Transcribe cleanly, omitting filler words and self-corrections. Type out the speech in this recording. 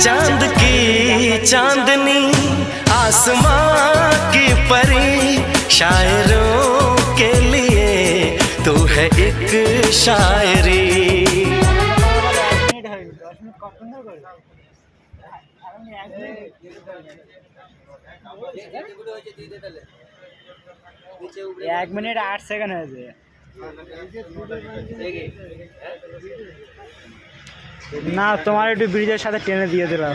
चांद की चांदनी आसमां की परी शायरों के लिए तू है एक शायरी। एक मिनट 8 सेकंड है ना, तुम्हारे ब्रिजेर साथे टेने दिए दिलाम।